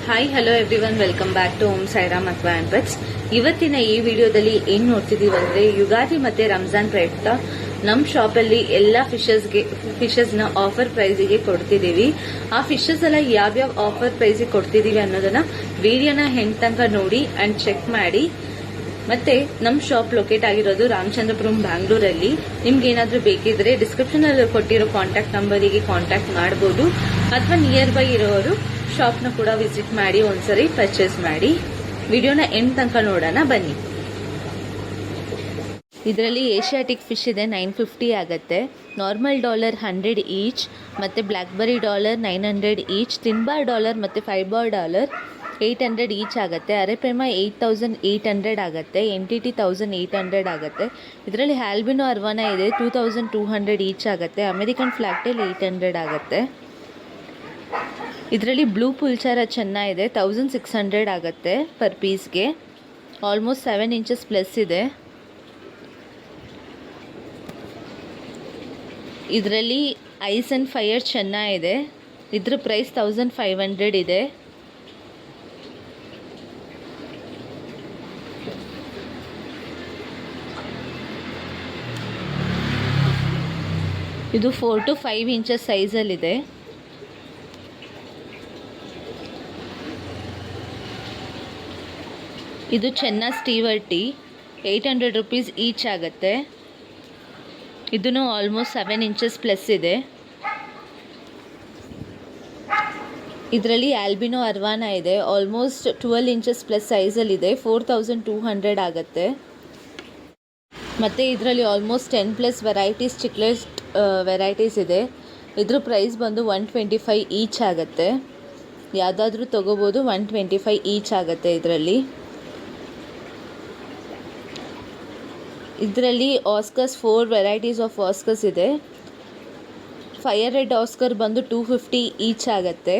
Hi hello everyone, welcome back to Om Sairam ಅಥವಾ pets. ಇವತ್ತಿನ ಈ ವಿಡಿಯೋದಲ್ಲಿ ಏನ್ ನೋಡ್ತಿದೀವಿ ಅಂದ್ರೆ, ಯುಗಾದಿ ಮತ್ತೆ ರಂಜಾನ್ ಪ್ರಯುಕ್ತ ನಮ್ ಶಾಪ್ ಅಲ್ಲಿ ಎಲ್ಲಾ ಫಿಶಸ್ ನ ಆಫರ್ ಪ್ರೈಸ್ ಗೆ ಕೊಡ್ತಿದೀವಿ. ಆ ಫಿಶಸ್ ಎಲ್ಲ ಯಾವ್ಯಾವ ಆಫರ್ ಪ್ರೈಸ್ ಕೊಡ್ತಿದೀವಿ ಅನ್ನೋದನ್ನ ವಿಡಿಯೋನ ಹೆಂಗ್ ತನಕ ನೋಡಿ ಅಂಡ್ ಚೆಕ್ ಮಾಡಿ. ಮತ್ತೆ ನಮ್ ಶಾಪ್ ಲೊಕೇಟ್ ಆಗಿರೋದು ರಾಮಚಂದ್ರಪುರಂ, ಬ್ಯಾಂಗ್ಳೂರಲ್ಲಿ. ನಿಮ್ಗೆ ಏನಾದ್ರೂ ಬೇಕಿದ್ರೆ ಡಿಸ್ಕ್ರಿಪ್ಷನ್ ಅಲ್ಲಿ ಕೊಟ್ಟಿರೋ ಕಾಂಟ್ಯಾಕ್ಟ್ ನಂಬರಿಗೆ ಕಾಂಟ್ಯಾಕ್ಟ್ ಮಾಡಬಹುದು, ಅಥವಾ ನಿಯರ್ ಬೈ ಇರೋರು ಶಾಪ್ ನ ಕೂಡ ವಿಸಿಟ್ ಮಾಡಿ ಒಂದ್ಸರಿ ಪರ್ಚೇಸ್ ಮಾಡಿ. ವಿಡಿಯೋನ ಎಂಡ್ ತನಕ ನೋಡೋಣ ಬನ್ನಿ. ಇದರಲ್ಲಿ ಏಷ್ಯಾಟಿಕ್ ಫಿಶ್ ಇದೆ, 950 ಆಗುತ್ತೆ. ನಾರ್ಮಲ್ ಡಾಲರ್ $100 ಈಚ್, ಮತ್ತೆ ಬ್ಲ್ಯಾಕ್ಬೆರಿ ಡಾಲರ್ $900 ಈಚ್. ತಿನ್ಬಾರ್ ಡಾಲರ್ ಮತ್ತೆ ಫೈಬರ್ ಡಾಲರ್ $800 ಈಚ್ ಆಗುತ್ತೆ. ಅರೆಪೆಮಾ 8800 ಆಗುತ್ತೆ. NTT 1800 ಆಗುತ್ತೆ. ಇದರಲ್ಲಿ ಹ್ಯಾಲ್ಬಿನೋ ಅರ್ವಾನಾ ಇದೆ, 2200 ಈಚ್ ಆಗುತ್ತೆ. ಅಮೆರಿಕನ್ ಫ್ಲಾಕ್ಟೇಲ್ 800 ಆಗುತ್ತೆ. ಇದರಲ್ಲಿ ಬ್ಲೂ ಪುಲ್ಚಾರ ಚೆನ್ನಾಗಿದೆ, 1600 ಆಗುತ್ತೆ ಪರ್ ಪೀಸ್ಗೆ. ಆಲ್ಮೋಸ್ಟ್ 7 ಇಂಚಸ್ ಪ್ಲಸ್ ಇದೆ. ಇದರಲ್ಲಿ ಐಸ್ ಅಂಡ್ ಫೈರ್ ಚೆನ್ನಾಗಿದೆ. ಇದ್ರ ಪ್ರೈಸ್ 1500 ಇದೆ. ಇದು 4 to 5 ಇಂಚಸ್ ಸೈಜಲ್ಲಿದೆ. ಇದು ಚೆನ್ನ ಸ್ಟೀವರ್ ಟೀ, 800 ರುಪೀಸ್ ಈಚ್ ಆಗುತ್ತೆ. ಇದನ್ನು ಆಲ್ಮೋಸ್ಟ್ 7 ಇಂಚಸ್ ಪ್ಲಸ್ ಇದೆ. ಇದರಲ್ಲಿ ಆಲ್ಬಿನೋ ಅರ್ವಾನಾ ಇದೆ, ಆಲ್ಮೋಸ್ಟ್ 12 ಇಂಚಸ್ ಪ್ಲಸ್ ಸೈಜಲ್ಲಿದೆ, 4200 ಆಗುತ್ತೆ. ಮತ್ತು ಇದರಲ್ಲಿ ಆಲ್ಮೋಸ್ಟ್ 10+ ವೆರೈಟೀಸ್ ಚಿಕ್ಲೆಟ್ ವೆರೈಟೀಸ್ ಇದೆ. ಇದ್ರ ಪ್ರೈಸ್ ಬಂದು 125 ಈಚ್ ಆಗುತ್ತೆ. ಯಾವುದಾದ್ರೂ ತೊಗೋಬೋದು, 125 ಈಚ್ ಆಗುತ್ತೆ. ಇದರಲ್ಲಿ ಆಸ್ಕರ್ಸ್ 4 ವೆರೈಟೀಸ್ ಆಫ್ ಆಸ್ಕರ್ಸ್ ಇದೆ. ಫೈರ್ ರೆಡ್ ಆಸ್ಕರ್ ಬಂದು 250 ಈಚ್ ಆಗುತ್ತೆ.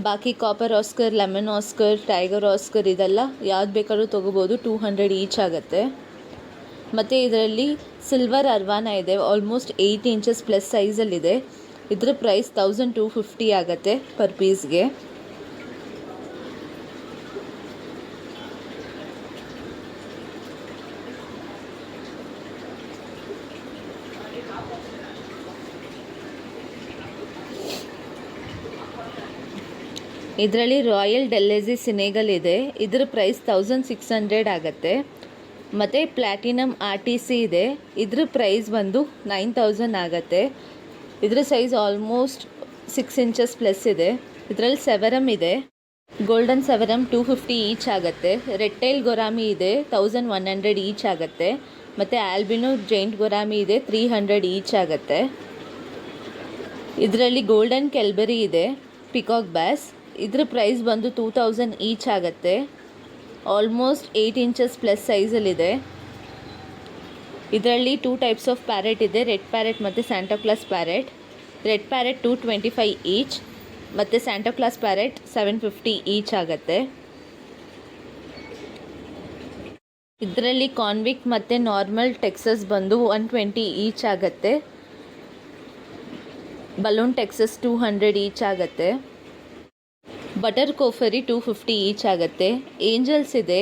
ಬಾಕಿ copper Oscar, lemon Oscar, tiger Oscar ಇದೆಲ್ಲ ಯಾವ್ದು ಬೇಕಾದ್ರೂ ತೊಗೋಬೋದು, 200 ಈಚ್ ಆಗುತ್ತೆ. ಮತ್ತು ಇದರಲ್ಲಿ ಸಿಲ್ವರ್ ಅರ್ವಾನಾ ಇದೆ, ಆಲ್ಮೋಸ್ಟ್ 8 ಇಂಚಸ್ ಪ್ಲಸ್ ಸೈಜಲ್ಲಿದೆ. ಇದ್ರ ಪ್ರೈಸ್ 1250 ಆಗುತ್ತೆ ಪರ್ ಪೀಸ್ಗೆ. ಇದರಲ್ಲಿ ರಾಯಲ್ ಡೆಲ್ಲೆಜಿ ಸಿನೆಗಲ್ ಇದೆ, ಇದರ ಪ್ರೈಸ್ 1600 ಆಗುತ್ತೆ. ಮತ್ತು ಪ್ಲ್ಯಾಟಿನಮ್ RTC ಇದೆ, ಇದ್ರ ಪ್ರೈಸ್ ಬಂದು 9000 ಆಗುತ್ತೆ. ಇದ್ರ ಸೈಜ್ ಆಲ್ಮೋಸ್ಟ್ 6 ಇಂಚಸ್ ಪ್ಲಸ್ ಇದೆ. ಇದರಲ್ಲಿ ಸೆವರಮ್ ಇದೆ, ಗೋಲ್ಡನ್ ಸೆವರಮ್ 250 ಈಚ್ ಆಗುತ್ತೆ. ರೆಡ್ ಟೈಲ್ ಗೊರಾಮಿ ಇದೆ, 1100 ಈಚ್ ಆಗುತ್ತೆ. ಮತ್ತು ಆಲ್ಬಿನೋ ಜೈಂಟ್ ಗೊರಾಮಿ ಇದೆ, 300 ಈಚ್ ಆಗುತ್ತೆ. ಇದರಲ್ಲಿ ಗೋಲ್ಡನ್ ಕೆಲ್ಬೆರಿ ಇದೆ, ಪಿಕಾಕ್ ಬ್ಯಾಸ್. ಇದ್ರ ಪ್ರೈಸ್ ಬಂದು 2000 ಈಚ್ ಆಗುತ್ತೆ. ಆಲ್ಮೋಸ್ಟ್ 8 ಇಂಚಸ್ ಪ್ಲಸ್ ಸೈಜಲ್ಲಿದೆ. ಇದರಲ್ಲಿ 2 ಟೈಪ್ಸ್ ಆಫ್ ಪ್ಯಾರೆಟ್ ಇದೆ, ರೆಡ್ ಪ್ಯಾರೆಟ್ ಮತ್ತು Santa Claus parrot. Red parrot 225 each, ಮತ್ತು ಸ್ಯಾಂಟಾಕ್ಲಾಸ್ ಪ್ಯಾರೆಟ್ 750 ಈಚ್ ಆಗುತ್ತೆ. ಇದರಲ್ಲಿ ಕಾನ್ವಿಕ್ ಮತ್ತು ನಾರ್ಮಲ್ ಟೆಕ್ಸಸ್ ಬಂದು 120 ಈಚ್ ಆಗುತ್ತೆ. ಬಲೂನ್ ಟೆಕ್ಸಸ್ 200 ಈಚ್ ಆಗುತ್ತೆ. ಬಟರ್ ಕೋಫರಿ 250 ಈಚ್ ಆಗುತ್ತೆ. ಏಂಜಲ್ಸ್ ಇದೆ,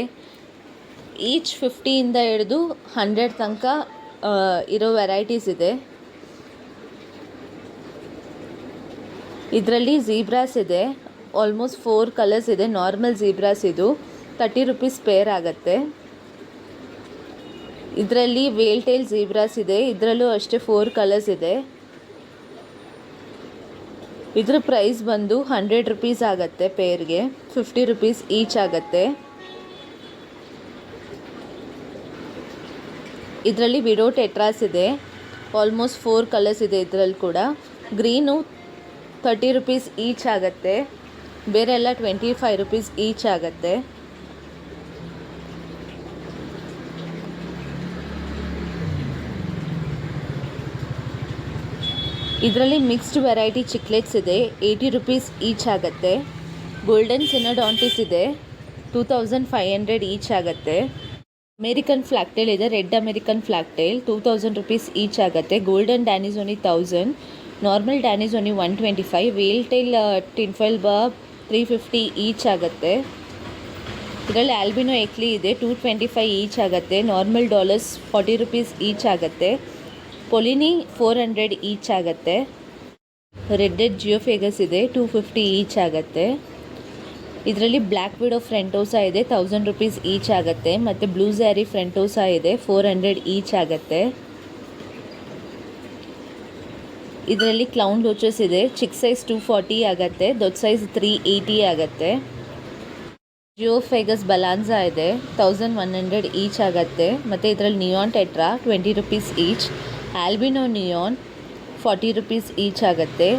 ಈಚ್ 50ಇಂದ ಹಿಡಿದು 100 ತನಕ ಇರೋ ವೆರೈಟೀಸ್ ಇದೆ. ಇದರಲ್ಲಿ ಝೀಬ್ರಾಸ್ ಇದೆ, ಆಲ್ಮೋಸ್ಟ್ 4 ಕಲರ್ಸ್ ಇದೆ. ನಾರ್ಮಲ್ ಝೀಬ್ರಾಸ್ ಇದು 30 ರುಪೀಸ್ ಪೇರ್ ಆಗುತ್ತೆ. ಇದರಲ್ಲಿ ವೇಲ್ ಟೈಲ್ ಝೀಬ್ರಾಸ್ ಇದೆ, ಇದರಲ್ಲೂ ಅಷ್ಟೇ 4 ಕಲರ್ಸ್ ಇದೆ. ಇದ್ರ ಪ್ರೈಸ್ ಬಂದು 100 ರುಪೀಸ್ ಆಗುತ್ತೆ ಪೇರ್ಗೆ, 50 ರುಪೀಸ್ ಈಚ್ ಆಗುತ್ತೆ. ಇದರಲ್ಲಿ ವಿಡೋ ಟೆಟ್ರಾಸ್ ಇದೆ, ಆಲ್ಮೋಸ್ಟ್ 4 ಕಲರ್ಸ್ ಇದೆ. ಇದರಲ್ಲಿ ಕೂಡ ಗ್ರೀನು 30 ರುಪೀಸ್ ಈಚ್ ಆಗುತ್ತೆ, ಬೇರೆ ಎಲ್ಲ 25 ರುಪೀಸ್ ಈಚ್ ಆಗುತ್ತೆ. ಇದರಲ್ಲಿ ಮಿಕ್ಸ್ಡ್ ವೆರೈಟಿ ಚಿಕ್ಲೆಟ್ಸ್ ಇದೆ, 80 ರುಪೀಸ್ ಈಚ್ ಆಗುತ್ತೆ. ಗೋಲ್ಡನ್ ಸಿನೋಡಾಂಟಿಸ್ ಇದೆ, 2500 ಈಚ್ ಆಗುತ್ತೆ. ಅಮೇರಿಕನ್ ಫ್ಲಾಕ್ಟೇಲ್ ಇದೆ, red American flagtail 2000 rupees each ಆಗುತ್ತೆ. Golden danios only 1000, normal danios only 125. Veil tail tinfoil ಬಾಬ್ 350 ಈಚ್ ಆಗುತ್ತೆ. ಇದರಲ್ಲಿ ಆಲ್ಬಿನೋ ಎಕ್ಲಿ ಇದೆ, 225 ಈಚ್ ಆಗುತ್ತೆ. ನಾರ್ಮಲ್ ಡಾಲರ್ಸ್ 40 ರುಪೀಸ್ ಈಚ್ ಆಗುತ್ತೆ. ಪೊಲಿನಿ 400 ಈಚ್ ಆಗುತ್ತೆ. ರೆಡ್ಡೆಡ್ ಜಿಯೋಫೇಗಸ್ ಇದೆ, 250 ಈಚ್ ಆಗುತ್ತೆ. ಇದರಲ್ಲಿ ಬ್ಲ್ಯಾಕ್ ವಿಡೋ ಫ್ರೆಂಟೋಸಾ ಇದೆ, 1000 ರುಪೀಸ್ ಈಚ್ ಆಗುತ್ತೆ. ಮತ್ತು ಬ್ಲೂ ಝ್ಯಾರಿ ಫ್ರೆಂಟೋಸಾ ಇದೆ, 400 ಈಚ್ ಆಗುತ್ತೆ. ಇದರಲ್ಲಿ ಕ್ಲೌನ್ ಲೋಚಸ್ ಇದೆ, ಚಿಕ್ಕ ಸೈಜ್ 240 ಆಗುತ್ತೆ, ದೊಡ್ಡ ಸೈಜ್ 380 ಆಗುತ್ತೆ. ಜಿಯೋಫೇಗಸ್ ಬಲಾನ್ಸಾ ಇದೆ, 1100 ಈಚ್ ಆಗುತ್ತೆ. ಮತ್ತು ಇದರಲ್ಲಿ neon tetra 20 rupees each. Albino neon 40 rupees each ಆಗುತ್ತೆ.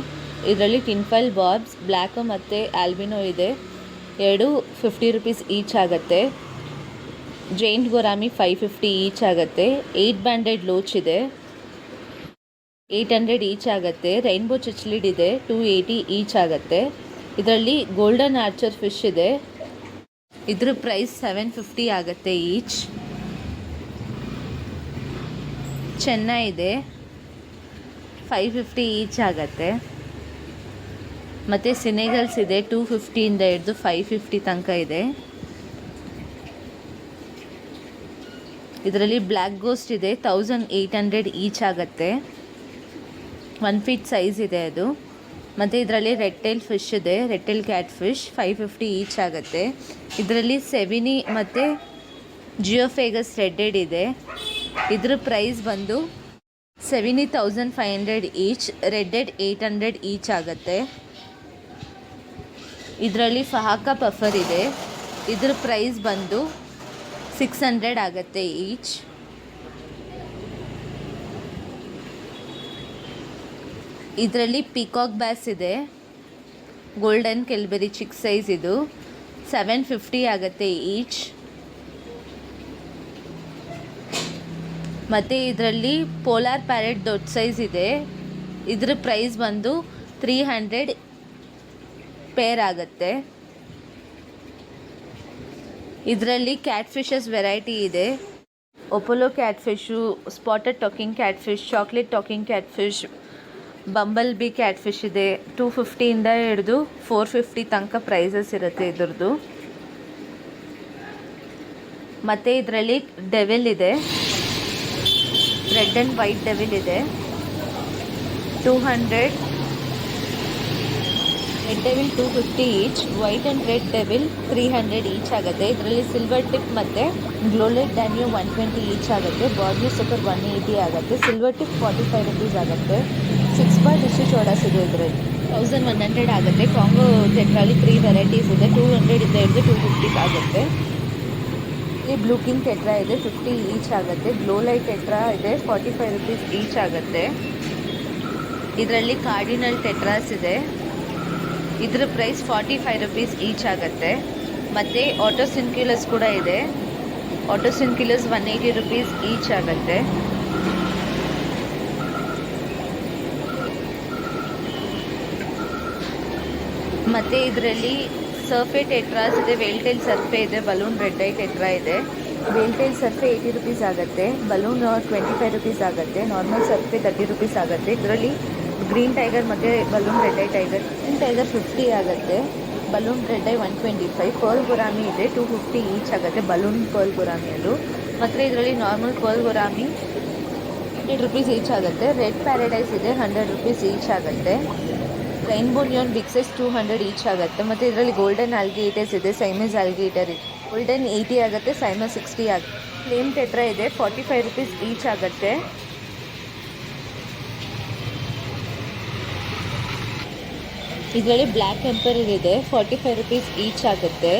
ಇದರಲ್ಲಿ ಟಿನ್ಫೈಲ್ ಬಾಬ್ಸ್ ಬ್ಲ್ಯಾಕು ಮತ್ತು ಆಲ್ಬಿನೋ ಇದೆ, ಎರಡು 50 ರುಪೀಸ್ ಈಚ್ ಆಗುತ್ತೆ. ಜೈಂಟ್ ಗೊರಾಮಿ 550 ಈಚ್ ಆಗುತ್ತೆ. 8 ಬ್ಯಾಂಡೆಡ್ ಲೋಚ್ ಇದೆ, 800 ಈಚ್ ಆಗುತ್ತೆ. ರೈನ್ಬೋ ಚಿಚ್ಲಿಡ್ ಇದೆ, 280 ಈಚ್ ಆಗುತ್ತೆ. ಇದರಲ್ಲಿ ಗೋಲ್ಡನ್ ಆರ್ಚರ್ ಫಿಶ್ ಇದೆ, ಇದ್ರ ಪ್ರೈಸ್ 750 ಆಗುತ್ತೆ ಈಚ್. ಚೆನ್ನ ಇದೆ, 550 ಈಚ್ ಆಗುತ್ತೆ. ಮತ್ತು ಸಿನೆಗಲ್ಸ್ ಇದೆ, 250ಇಂದ ಹಿಡಿದು 550 ತನಕ ಇದೆ. ಇದರಲ್ಲಿ ಬ್ಲ್ಯಾಕ್ ಗೋಸ್ಟ್ ಇದೆ, 1800 ಈಚ್ ಆಗುತ್ತೆ. 1 ಫೀಟ್ ಸೈಜ್ ಇದೆ ಅದು. ಮತ್ತು ಇದರಲ್ಲಿ ರೆಡ್ ಟೈಲ್ ಫಿಶ್ ಇದೆ, red tail cat fish 550 each ಆಗುತ್ತೆ. ಇದರಲ್ಲಿ ಸೆವಿನಿ ಮತ್ತು ಜಿಯೋಫೇಗಸ್ ರೆಡ್ಡೆಡ್ ಇದೆ. ಇದ್ರ ಪ್ರೈಸ್ ಬಂದು ಸೆವಿನಿ 1500 ಈಚ್, ರೆಡ್ಡೆಡ್ 800 ಈಚ್ ಆಗುತ್ತೆ. ಇದರಲ್ಲಿ ಫಹಾಕ ಪಫರ್ ಇದೆ, ಇದ್ರ ಪ್ರೈಸ್ ಬಂದು 600 ಆಗುತ್ತೆ ಈಚ್. ಇದರಲ್ಲಿ ಪಿಕಾಕ್ ಬ್ಯಾಸ್ ಇದೆ, ಗೋಲ್ಡನ್ ಕೆಲ್ಬೆರಿ ಚಿಕ್ಕ ಸೈಜ್, ಇದು 750 ಆಗುತ್ತೆ ಈಚ್. ಮತ್ತು ಇದರಲ್ಲಿ ಪೋಲಾರ್ ಪ್ಯಾರೆಟ್ ದೊಡ್ಡ ಸೈಜ್ ಇದೆ, ಇದ್ರ ಪ್ರೈಸ್ ಬಂದು 300 ಪೇರ್ ಆಗುತ್ತೆ. ಇದರಲ್ಲಿ ಕ್ಯಾಟ್ ಫಿಶಸ್ ವೆರೈಟಿ ಇದೆ, ಒಪೋಲೋ cat fish, spotted talking cat fish, chocolate talking cat fish, bumble bee cat fish ಇದೆ. 250ಇಂದ ಹಿಡಿದು 450 ತನಕ ಪ್ರೈಸಸ್ ಇರುತ್ತೆ ಇದ್ರದ್ದು. ಮತ್ತು ಇದರಲ್ಲಿ ಡೆವಿಲ್ ಇದೆ, ರೆಡ್ ಆ್ಯಂಡ್ ವೈಟ್ ಡೆವಿಲ್ ಇದೆ, 200. Red devil 250 each, white and red devil 300 each ಆಗುತ್ತೆ. ಇದರಲ್ಲಿ ಸಿಲ್ವರ್ ಟಿಪ್ ಮತ್ತು ಗ್ಲೋಲೆಟ್ ಡ್ಯಾನ್ಯೂ 120 ಈಚ್ ಆಗುತ್ತೆ. ಬಾರ್ಬಿ ಸೂಪರ್ 180 ಆಗುತ್ತೆ. ಸಿಲ್ವರ್ ಟಿಪ್ 45 ರುಪೀಸ್ ಆಗುತ್ತೆ. 6 ಬಾರ್ ಡಿಶು ಚೋಡಾಸ್ ಇದೆ, ಇದರಲ್ಲಿ 1100 ಆಗುತ್ತೆ. ಕಾಂಗೋ ಟೆಟ್ರಲ್ಲಿ 3 ವೆರೈಟೀಸ್ ಇದೆ, 200 ಇಂದ ಹಿಡಿದು 250 ಆಗುತ್ತೆ. ಇಲ್ಲಿ ಬ್ಲೂ ಕಿಂಗ್ ಟೆಟ್ರಾ ಇದೆ, 50 ಈಚ್ ಆಗುತ್ತೆ. ಗ್ಲೋ ಲೈಟ್ ಟೆಟ್ರಾ ಇದೆ, 45 ರುಪೀಸ್ ಈಚ್ ಆಗುತ್ತೆ. ಇದರಲ್ಲಿ ಕಾರ್ಡಿನಲ್ ಟೆಟ್ರಾಸ್ ಇದೆ, ಇದ್ರ ಪ್ರೈಸ್ 45 ರುಪೀಸ್ ಈಚ್ ಆಗುತ್ತೆ. ಮತ್ತು ಆಟೋಸಿನ್ಕ್ಯುಲಸ್ ಕೂಡ ಇದೆ, ಆಟೋಸಿನ್ಕ್ಯುಲಸ್ 180 ರುಪೀಸ್ ಈಚ್ ಆಗುತ್ತೆ. ಮತ್ತು ಇದರಲ್ಲಿ ಸರ್ಫೆ ಟೆಟ್ರಾಸ್ ಇದೆ, ವೇಲ್ಟೈಲ್ ಸರ್ಫೆ ಇದೆ, ಬಲೂನ್ ರೆಡ್ ಐ ಟೆಟ್ರಾ ಇದೆ. ವೇಲ್ಟೈಲ್ ಸರ್ಫೆ 80 ರುಪೀಸ್ ಆಗುತ್ತೆ, ಬಲೂನ್ 25 ರುಪೀಸ್ ಆಗುತ್ತೆ, ನಾರ್ಮಲ್ ಸರ್ಫೆ 30 ರುಪೀಸ್ ಆಗುತ್ತೆ. ಇದರಲ್ಲಿ ಗ್ರೀನ್ ಟೈಗರ್ ಮತ್ತು balloon red I tiger, green tiger 50 ಆಗುತ್ತೆ, ಬಲೂನ್ ರೆಡ್ ಐ 125. ಪರ್ಲ್ ಗುರಾಮಿ ಇದೆ, 250 ಈಚ್ ಆಗುತ್ತೆ, ಬಲೂನ್ ಪರ್ಲ್ ಗುರಾಮಿ ಅದು. ಮತ್ತು ಇದರಲ್ಲಿ normal pearl gourami 100 rupees each ಆಗುತ್ತೆ. ರೆಡ್ ಪ್ಯಾರಡೈಸ್ ಇದೆ, 100 ರುಪೀಸ್ ಈಚ್ ಆಗುತ್ತೆ. Rainbow neon big size 200 each ಆಗುತ್ತೆ. ಮತ್ತು ಇದರಲ್ಲಿ ಗೋಲ್ಡನ್ ಆಲ್ಗೇಟರ್ಸ್ ಇದೆ, ಸೈಮಸ್ ಆಲ್ಗೇಟರ್ ಇದೆ, ಗೋಲ್ಡನ್ 80 ಆಗುತ್ತೆ, ಸೈಮಸ್ 60 ಆಗುತ್ತೆ. ಫ್ಲೇಮ್ ಟೆಟ್ರಾ ಇದೆ, 45 ರುಪೀಸ್ ಈಚ್ ಆಗುತ್ತೆ. ಇದರಲ್ಲಿ ಬ್ಲ್ಯಾಕ್ ಎಂಪರರ್ ಇದೆ, 45 ರುಪೀಸ್ ಈಚ್ ಆಗುತ್ತೆ.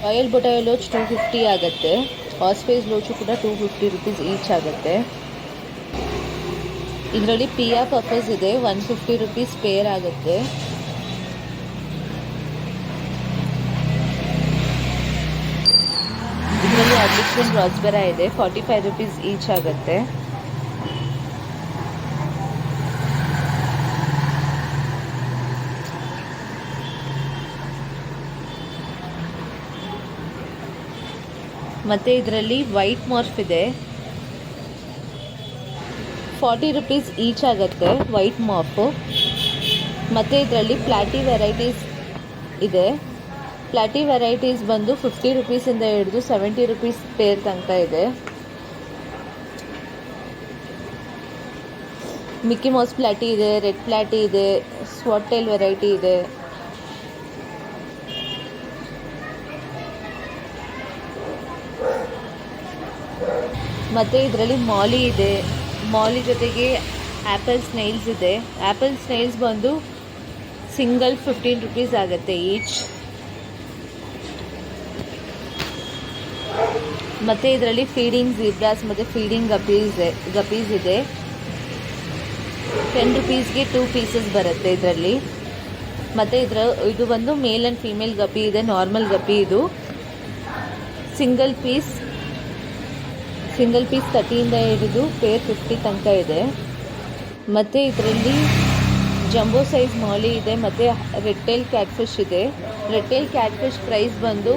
ರಾಯಲ್ ಬೊಟಾಯೋ ಲೋಚ್ 250 ಆಗುತ್ತೆ. ಹಾಸ್ಪೇಸ್ ಲೋಚು ಕೂಡ 250 ರುಪೀಸ್ ಈಚ್ ಆಗುತ್ತೆ. ಇದರಲ್ಲಿ ಪಿಯಾ ಪಫಸ್ ಇದೆ, 150 ರುಪೀಸ್ ಪೇರ್ ಆಗುತ್ತೆ. ಇದರಲ್ಲಿ ಅಡ್ಲಿಕ್ವಿನ್ ರಾಸ್ಬೆರಾ ಇದೆ, 45 ರುಪೀಸ್ ಈಚ್ ಆಗುತ್ತೆ. ಮತ್ತು ಇದರಲ್ಲಿ ವೈಟ್ ಮಾರ್ಫ್ ಇದೆ, 40 ರುಪೀಸ್ ಈಚ್ ಆಗುತ್ತೆ ವೈಟ್ ಮಾಪು. ಮತ್ತು ಇದರಲ್ಲಿ ಪ್ಲಾಟಿ ವೆರೈಟೀಸ್ ಇದೆ. ಪ್ಲಾಟಿ ವೆರೈಟೀಸ್ ಬಂದು 50 ರುಪೀಸಿಂದ ಹಿಡಿದು 70 ರುಪೀಸ್ ಪೇರ್ ತನಕ ಇದೆ. ಮಿಕ್ಕಿ ಮೌಸ್ ಪ್ಲಾಟಿ ಇದೆ, ರೆಡ್ ಪ್ಲಾಟಿ ಇದೆ, ಸ್ವಾಟ್ ಟೈಲ್ ವೆರೈಟಿ ಇದೆ. ಮತ್ತು ಇದರಲ್ಲಿ ಮಾಲಿ ಇದೆ. ಮಾಲಿ ಜೊತೆಗೆ ಆ್ಯಪಲ್ ಸ್ನೈಲ್ಸ್ ಇದೆ. ಆ್ಯಪಲ್ ಸ್ನೈಲ್ಸ್ ಬಂದು ಸಿಂಗಲ್ 15 ರುಪೀಸ್ ಆಗುತ್ತೆ ಈಚ್. ಮತ್ತು ಇದರಲ್ಲಿ ಫೀಡಿಂಗ್ ಝೀಬ್ರಾಸ್ ಮತ್ತು ಫೀಡಿಂಗ್ ಗಪೀಸ್ ಇದೆ. 10 ರುಪೀಸ್ಗೆ 2 ಪೀಸಸ್ ಬರುತ್ತೆ ಇದರಲ್ಲಿ. ಮತ್ತು ಇದು ಬಂದು ಮೇಲ್ ಆ್ಯಂಡ್ ಫೀಮೇಲ್ ಗಪಿ ಇದೆ. ನಾರ್ಮಲ್ ಗಪಿ ಇದು ಸಿಂಗಲ್ ಪೀಸ್ 30ಇಂದ ಹಿಡಿದು ಪೇರ್ 50 ತನಕ ಇದೆ. ಮತ್ತು ಇದರಲ್ಲಿ ಜಂಬೋ ಸೈಜ್ ಮಾಲಿ ಇದೆ ಮತ್ತು ರೆಡ್ ಟೇಲ್ ಕ್ಯಾಟ್ಫಿಶ್ ಇದೆ. ರೆಡ್ ಟೇಲ್ ಕ್ಯಾಟ್ಫಿಶ್ ಪ್ರೈಸ್ ಬಂದು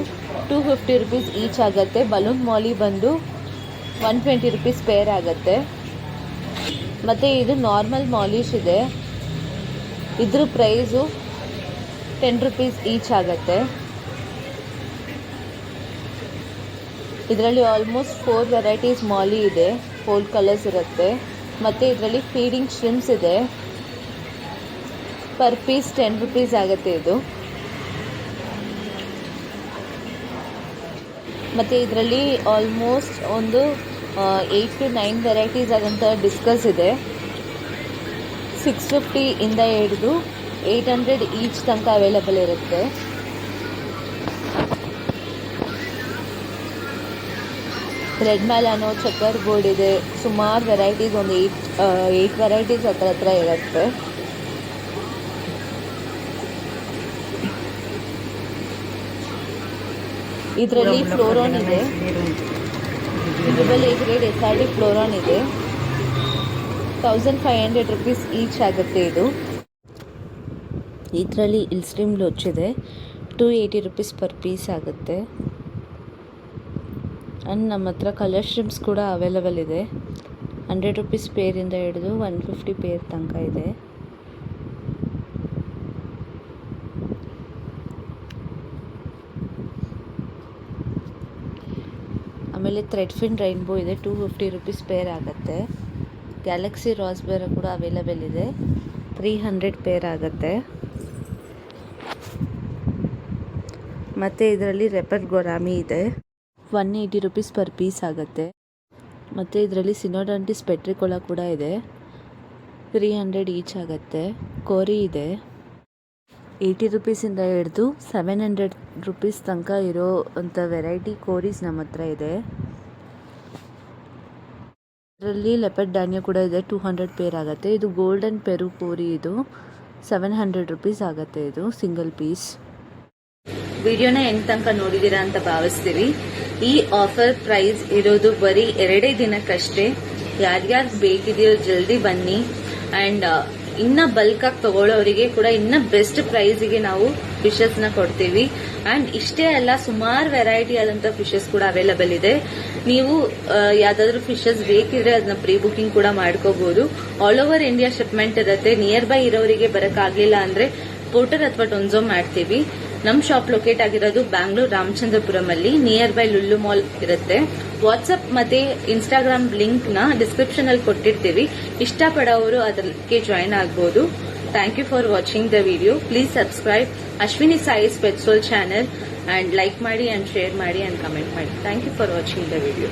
250 ರುಪೀಸ್ ಈಚ್ ಆಗುತ್ತೆ. ಬಲೂನ್ ಮಾಲಿ ಬಂದು 120 ರುಪೀಸ್ ಪೇರ್ ಆಗುತ್ತೆ. ಮತ್ತು ಇದು ನಾರ್ಮಲ್ ಮಾಲಿಶ್ ಇದೆ. ಇದ್ರ ಪ್ರೈಸು 10 ರುಪೀಸ್ ಈಚ್ ಆಗುತ್ತೆ. ಇದರಲ್ಲಿ ಆಲ್ಮೋಸ್ಟ್ 4 ವೆರೈಟೀಸ್ ಮಾಲಿ ಇದೆ. 4 ಕಲರ್ಸ್ ಇರುತ್ತೆ. ಮತ್ತು ಇದರಲ್ಲಿ ಫೀಡಿಂಗ್ ಶ್ರಿಮ್ಸ್ ಇದೆ. ಪರ್ ಪೀಸ್ 10 ರುಪೀಸ್ ಆಗುತ್ತೆ ಇದು. ಮತ್ತು ಇದರಲ್ಲಿ ಆಲ್ಮೋಸ್ಟ್ ಒಂದು 8 to 9 ವೆರೈಟೀಸ್ ಆದಂಥ ಡಿಸ್ಕಸ್ ಇದೆ. 650ಇಂದ ಹಿಡಿದು 800 ಈಚ್ ತನಕ ಅವೈಲಬಲ್ ಇರುತ್ತೆ. ರೆಡ್ ಮ್ಯಾಲಾನೋ, ಚಕ್ಕರ್ ಬೋರ್ಡ್ ಇದೆ. ಸುಮಾರು ವೆರೈಟೀಸ್, ಒಂದು 8 ವೆರೈಟೀಸ್ ಹತ್ರ ಇರುತ್ತೆ. ಇದರಲ್ಲಿ ಫ್ಲೋರಾನ್ ಇದೆ. ಇದರಲ್ಲಿ ಗ್ರೇಡ್ SRD ಫ್ಲೋರಾನ್ ಇದೆ. 1500 ರುಪೀಸ್ ಈಚ್ ಆಗುತ್ತೆ ಇದು. ಇದರಲ್ಲಿ ಇಲ್ಸ್ಟ್ರೀಮ್ ಲೋಚ್ ಇದೆ. 280 ರುಪೀಸ್ ಪರ್ ಪೀಸ್ ಆಗುತ್ತೆ. ಆ್ಯಂಡ್ ನಮ್ಮ ಹತ್ರ ಕಲರ್ ಸ್ಟ್ರಿಮ್ಸ್ ಕೂಡ ಅವೈಲಬಲ್ ಇದೆ. 100 ರುಪೀಸ್ ಪೇರಿಂದ ಹಿಡಿದು 150 ಪೇರ್ ತನಕ ಇದೆ. ಆಮೇಲೆ ಥ್ರೆಡ್ ಫಿನ್ ರೈನ್ಬೋ ಇದೆ. 250 ರುಪೀಸ್ ಪೇರ್ ಆಗುತ್ತೆ. ಗ್ಯಾಲಕ್ಸಿ ರಾಸ್ಬೆರಿ ಕೂಡ ಅವೈಲಬಲ್ ಇದೆ. 300 ಪೇರ್ ಆಗುತ್ತೆ. ಮತ್ತು ಇದರಲ್ಲಿ ರೆಪರ್ ಗೊರಾಮಿ ಇದೆ. 180 ರುಪೀಸ್ ಪರ್ ಪೀಸ್ ಆಗುತ್ತೆ. ಮತ್ತು ಇದರಲ್ಲಿ ಸಿನೋಡಂಟಿಸ್ ಪೆಟ್ರಿಕೋಲಾ ಕೂಡ ಇದೆ. 300 ಈಚ್ ಆಗುತ್ತೆ. ಕೋರಿ ಇದೆ. 80 ರುಪೀಸಿಂದ ಹಿಡಿದು 700 ರುಪೀಸ್ ತನಕ ಇರೋ ಅಂಥ ವೆರೈಟಿ ಕೋರೀಸ್ ನಮ್ಮ ಹತ್ರ ಇದೆ. ಇದರಲ್ಲಿ ಲೆಪರ್ಡ್ ಡ್ಯಾನ್ಯೋ ಕೂಡ ಇದೆ. 200 ಪೇರ್ ಆಗುತ್ತೆ. ಇದು ಗೋಲ್ಡನ್ ಪೆರು ಕೋರಿ. ಇದು 700 ರುಪೀಸ್ ಆಗುತ್ತೆ. ಇದು ಸಿಂಗಲ್ ಪೀಸ್. ವಿಡಿಯೋನ ಎಂಡ್ ತನಕ ನೋಡಿದೀರಾ ಅಂತ ಭಾವಿಸ್ತೀವಿ. ಈ ಆಫರ್ ಪ್ರೈಸ್ ಇರೋದು ಬರೀ 2 ದಿನಕ್ಕಷ್ಟೇ. ಯಾರ್ಯಾರು ಬೇಕಿದೆಯೋ ಜಲ್ದಿ ಬನ್ನಿ. ಅಂಡ್ ಇನ್ನ ಬಲ್ಕ್ ಆಗಿ ತಗೊಳ್ಳೋರಿಗೆ ಕೂಡ ಇನ್ನ ಬೆಸ್ಟ್ ಪ್ರೈಸ್ಗೆ ನಾವು ಫಿಶಸ್ ನ ಕೊಡ್ತೀವಿ. ಅಂಡ್ ಇಷ್ಟೇ ಅಲ್ಲ, ಸುಮಾರು ವೆರೈಟಿ ಆದಂತ ಫಿಶಸ್ ಕೂಡ ಅವೈಲಬಲ್ ಇದೆ. ನೀವು ಯಾವ್ದಾದ್ರು ಫಿಶಸ್ ಬೇಕಿದ್ರೆ ಅದನ್ನ ಪ್ರೀ ಬುಕಿಂಗ್ ಕೂಡ ಮಾಡ್ಕೋಬಹುದು. ಆಲ್ ಓವರ್ ಇಂಡಿಯಾ ಶಿಪ್ಮೆಂಟ್ ಇರುತ್ತೆ. ನಿಯರ್ ಬೈ ಇರೋರಿಗೆ ಬರಕ್ಕಾಗ್ಲಿಲ್ಲ ಅಂದ್ರೆ ಪೋರ್ಟರ್ ಅಥವಾ ಟೊನ್ಸೋ ಮಾಡ್ತೀವಿ. ನಮ್ ಶಾಪ್ ಲೊಕೇಟ್ ಆಗಿರೋದು ಬ್ಯಾಂಗ್ಳೂರ್ ರಾಮಚಂದ್ರಪುರಂ ಅಲ್ಲಿ, ನಿಯರ್ ಬೈ ಲುಲ್ಲು ಮಾಲ್ ಇರುತ್ತೆ. ವಾಟ್ಸ್ಆಪ್ ಮತ್ತೆ ಇನ್ಸ್ಟಾಗ್ರಾಮ್ ಲಿಂಕ್ ನ ಡಿಸ್ಕ್ರಿಪ್ಷನ್ ಅಲ್ಲಿ ಕೊಟ್ಟಿರ್ತೀವಿ. ಇಷ್ಟಪಡೋರು ಅದಕ್ಕೆ ಜಾಯಿನ್ ಆಗಬಹುದು. Thank you for watching the video. Please subscribe Ashwini Sai's pet soul channel and like ಮಾಡಿ ಅಂಡ್ ಶೇರ್ ಮಾಡಿ ಅಂಡ್ ಕಮೆಂಟ್ ಮಾಡಿ. Thank you for watching the video.